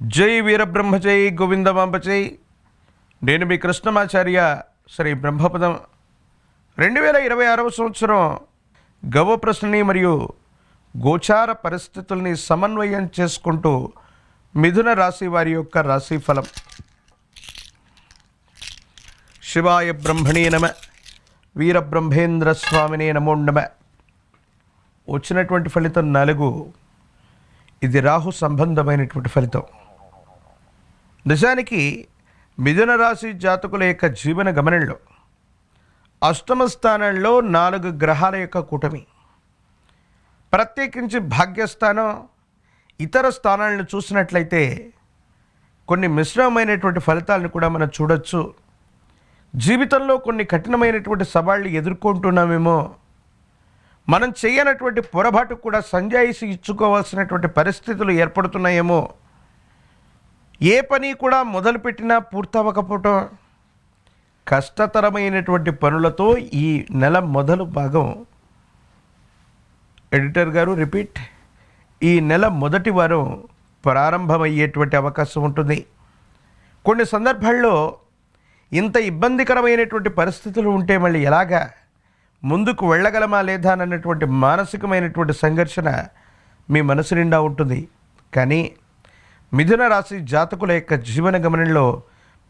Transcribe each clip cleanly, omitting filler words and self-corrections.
జై వీరబ్రహ్మ జై గోవిందమాంబ జై. నేను మీ కృష్ణమాచార్య. శ్రీ బ్రహ్మపదం 2026 సంవత్సరం గవ ప్రశ్నని మరియు గోచార పరిస్థితుల్ని సమన్వయం చేసుకుంటూ మిథున రాశి వారి యొక్క రాశి ఫలం. శివాయ బ్రహ్మణే నమ, వీరబ్రహ్మేంద్ర స్వామినే నమో నమ. వచ్చినటువంటి ఫలితం 4. ఇది రాహు సంబంధమైనటువంటి ఫలితం. నిజానికి మిథున రాశి జాతకుల యొక్క జీవన గమనంలో అష్టమ స్థానంలో 4 గ్రహాల యొక్క కూటమి, ప్రత్యేకించి భాగ్యస్థానం ఇతర స్థానాలను చూసినట్లయితే కొన్ని మిశ్రమమైనటువంటి ఫలితాలను కూడా మనం చూడొచ్చు. జీవితంలో కొన్ని కఠినమైనటువంటి సవాళ్ళు ఎదుర్కొంటున్నామేమో, మనం చేయనటువంటి పొరపాటు కూడా సంజాయిషి ఇచ్చుకోవాల్సినటువంటి పరిస్థితులు ఏర్పడుతున్నాయేమో, ఏ పని కూడా మొదలుపెట్టినా పూర్తవకపోవటం, కష్టతరమైనటువంటి పనులతో ఈ నెల మొదలు భాగం, ఎడిటర్ గారు రిపీట్, ఈ నెల మొదటి వారం ప్రారంభమయ్యేటువంటి అవకాశం ఉంటుంది. కొన్ని సందర్భాల్లో ఇంత ఇబ్బందికరమైనటువంటి పరిస్థితులు ఉంటే మళ్ళీ ఎలాగా ముందుకు వెళ్ళగలమా లేదా అన్నటువంటి మానసికమైనటువంటి సంఘర్షణ మీ మనసు నిండా ఉంటుంది. కానీ మిథున రాశి జాతకుల యొక్క జీవన గమనంలో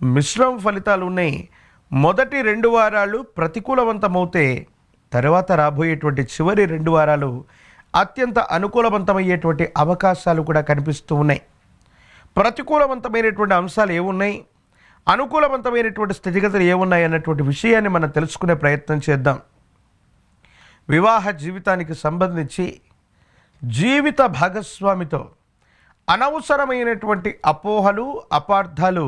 మిశ్రమ ఫలితాలు ఉన్నాయి. మొదటి 2 వారాలు ప్రతికూలవంతమవుతే తర్వాత రాబోయేటువంటి చివరి 2 వారాలు అత్యంత అనుకూలవంతమయ్యేటువంటి అవకాశాలు కూడా కనిపిస్తూ ఉన్నాయి. ప్రతికూలవంతమైనటువంటి అంశాలు ఏమున్నాయి, అనుకూలవంతమైనటువంటి స్థితిగతులు ఏమున్నాయి అన్నటువంటి విషయాన్ని మనం తెలుసుకునే ప్రయత్నం చేద్దాం. వివాహ జీవితానికి సంబంధించి జీవిత భాగస్వామితో అనవసరమైనటువంటి అపోహలు, అపార్థాలు